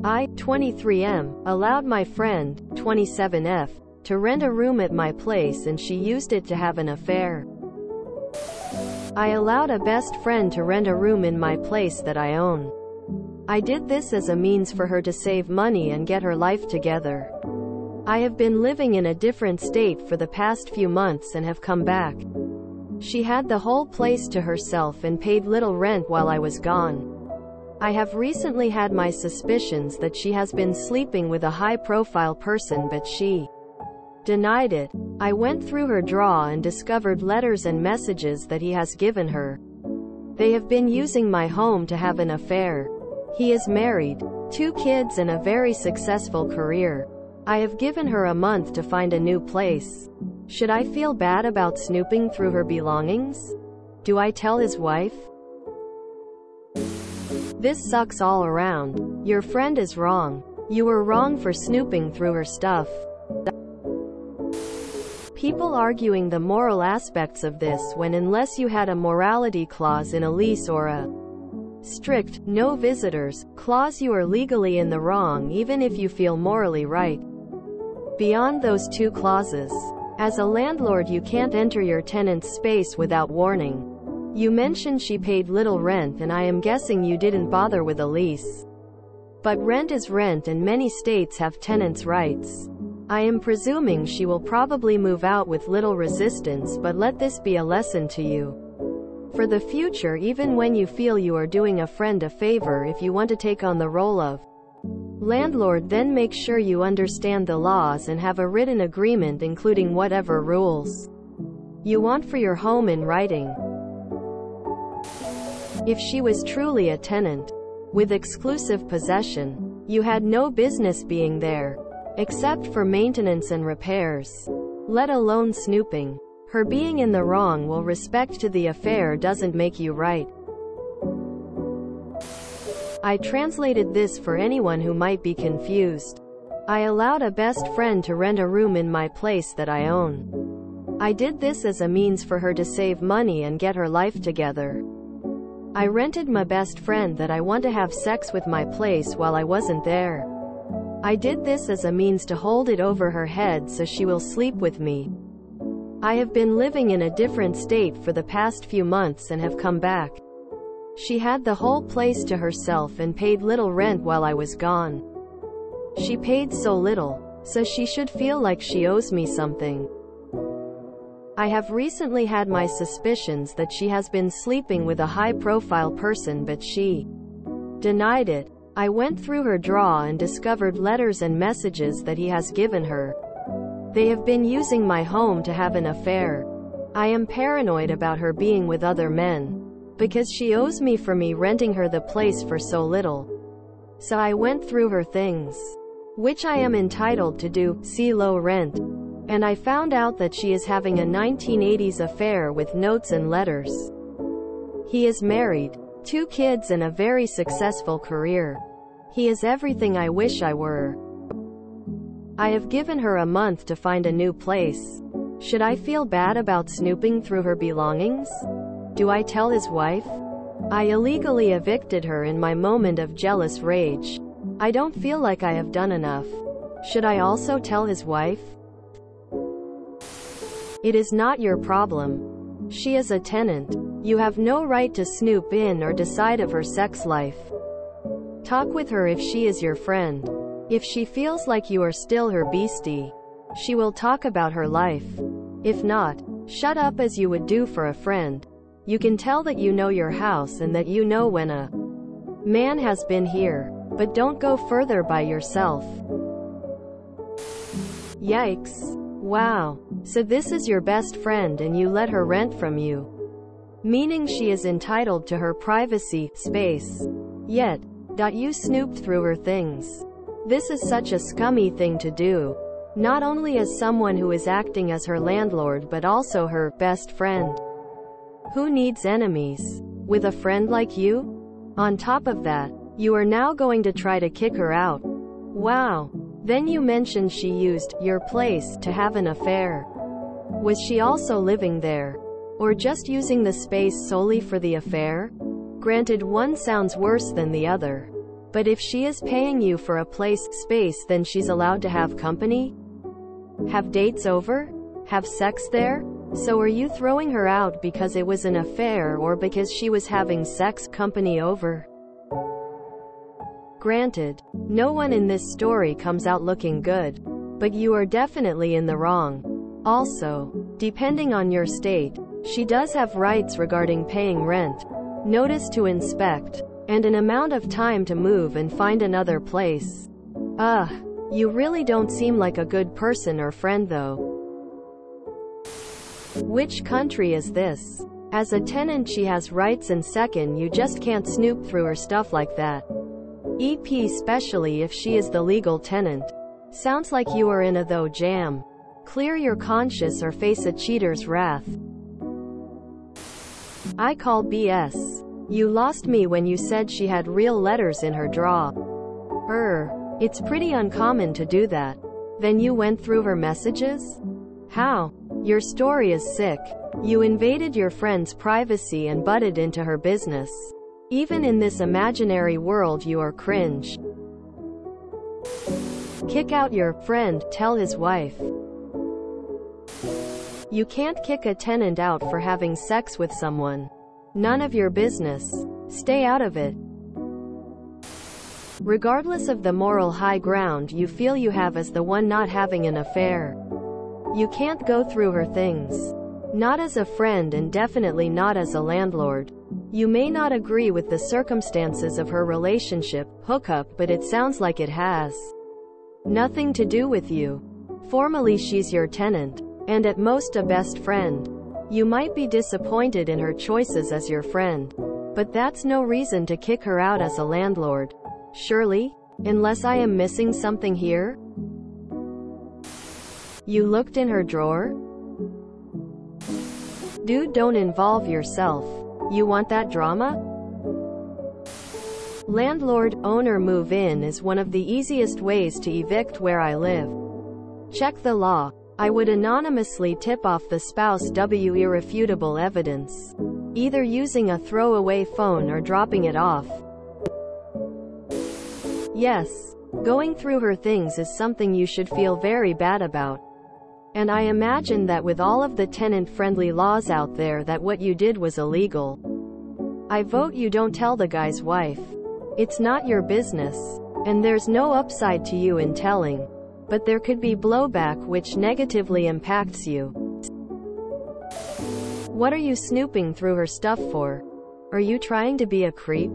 I, 23M, allowed my friend, 27F, to rent a room at my place and she used it to have an affair. I allowed a best friend to rent a room in my place that I own. I did this as a means for her to save money and get her life together. I have been living in a different state for the past few months and have come back. She had the whole place to herself and paid little rent while I was gone. I have recently had my suspicions that she has been sleeping with a high-profile person, but she denied it. I went through her drawer and discovered letters and messages that he has given her. They have been using my home to have an affair. He is married, 2 kids and a very successful career. I have given her a month to find a new place. Should I feel bad about snooping through her belongings? Do I tell his wife? This sucks all around. Your friend is wrong. You were wrong for snooping through her stuff. People arguing the moral aspects of this when unless you had a morality clause in a lease or a strict, no visitors, clause, you are legally in the wrong even if you feel morally right. Beyond those 2 clauses, as a landlord you can't enter your tenant's space without warning. You mentioned she paid little rent and I am guessing you didn't bother with a lease. But rent is rent and many states have tenants' rights. I am presuming she will probably move out with little resistance, but let this be a lesson to you. For the future, even when you feel you are doing a friend a favor, if you want to take on the role of landlord, then make sure you understand the laws and have a written agreement including whatever rules you want for your home in writing. If she was truly a tenant with exclusive possession, you had no business being there, except for maintenance and repairs, let alone snooping. Her being in the wrong with respect to the affair doesn't make you right. I translated this for anyone who might be confused. I allowed a best friend to rent a room in my place that I own. I did this as a means for her to save money and get her life together. I rented my best friend that I want to have sex with my place while I wasn't there. I did this as a means to hold it over her head so she will sleep with me. I have been living in a different state for the past few months and have come back. She had the whole place to herself and paid little rent while I was gone. She paid so little, so she should feel like she owes me something. I have recently had my suspicions that she has been sleeping with a high-profile person, but she denied it. I went through her drawer and discovered letters and messages that he has given her. They have been using my home to have an affair. I am paranoid about her being with other men, because she owes me for me renting her the place for so little. So I went through her things, which I am entitled to do, see low rent. And I found out that she is having a 1980s affair with notes and letters. He is married, 2 kids and a very successful career. He is everything I wish I were. I have given her a month to find a new place. Should I feel bad about snooping through her belongings? Do I tell his wife? I illegally evicted her in my moment of jealous rage. I don't feel like I have done enough. Should I also tell his wife? It is not your problem. She is a tenant. You have no right to snoop in or decide of her sex life. Talk with her if she is your friend. If she feels like you are still her beastie, she will talk about her life. If not, shut up as you would do for a friend. You can tell that you know your house and that you know when a man has been here, but don't go further by yourself. Yikes. Wow. So this is your best friend and you let her rent from you. Meaning she is entitled to her privacy, space. Yet, you snooped through her things. This is such a scummy thing to do. Not only as someone who is acting as her landlord but also her best friend. Who needs enemies with a friend like you? On top of that, you are now going to try to kick her out. Wow. Then you mentioned she used your place to have an affair. Was she also living there? Or just using the space solely for the affair? Granted, one sounds worse than the other. But if she is paying you for a space, then she's allowed to have company? Have dates over? Have sex there? So are you throwing her out because it was an affair or because she was having sex company over? Granted, no one in this story comes out looking good, but you are definitely in the wrong. Also, depending on your state, she does have rights regarding paying rent, notice to inspect, and an amount of time to move and find another place. You really don't seem like a good person or friend though. Which country is this? As a tenant she has rights, and second, you just can't snoop through her stuff like that. Especially if she is the legal tenant. Sounds like you are in a jam. Clear your conscience or face a cheater's wrath. I call BS. You lost me when you said she had real letters in her drawer. It's pretty uncommon to do that. Then you went through her messages? How? Your story is sick. You invaded your friend's privacy and butted into her business. Even in this imaginary world you are cringe. Kick out your friend, tell his wife. You can't kick a tenant out for having sex with someone. None of your business. Stay out of it. Regardless of the moral high ground you feel you have as the one not having an affair. You can't go through her things. Not as a friend and definitely not as a landlord. You may not agree with the circumstances of her relationship, hookup, but it sounds like it has nothing to do with you. Formally she's your tenant, and at most a best friend. You might be disappointed in her choices as your friend, but that's no reason to kick her out as a landlord. Surely? Unless I am missing something here? You looked in her drawer? Dude, don't involve yourself. You want that drama? Landlord, owner move in is one of the easiest ways to evict where I live. Check the law. I would anonymously tip off the spouse irrefutable evidence. Either using a throwaway phone or dropping it off. Yes, going through her things is something you should feel very bad about. And I imagine that with all of the tenant-friendly laws out there that what you did was illegal. I vote you don't tell the guy's wife. It's not your business. And there's no upside to you in telling. But there could be blowback which negatively impacts you. What are you snooping through her stuff for? Are you trying to be a creep?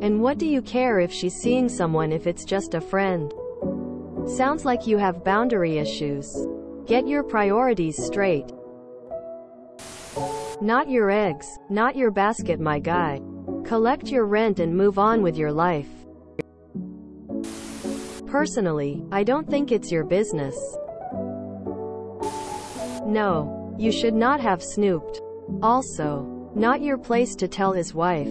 And what do you care if she's seeing someone if it's just a friend? Sounds like you have boundary issues. Get your priorities straight. Not your eggs, not your basket, my guy. Collect your rent and move on with your life. Personally, I don't think it's your business. No, you should not have snooped. Also, not your place to tell his wife.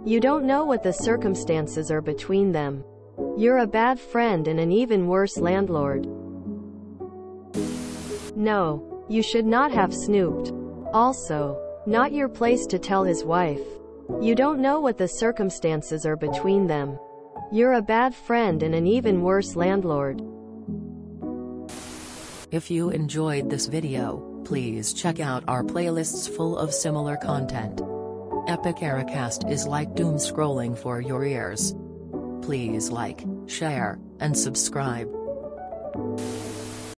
You don't know what the circumstances are between them. You're a bad friend and an even worse landlord. No, you should not have snooped. Also, not your place to tell his wife. You don't know what the circumstances are between them. You're a bad friend and an even worse landlord. If you enjoyed this video, please check out our playlists full of similar content. Epic Ericast is like doom scrolling for your ears. Please like, share, and subscribe.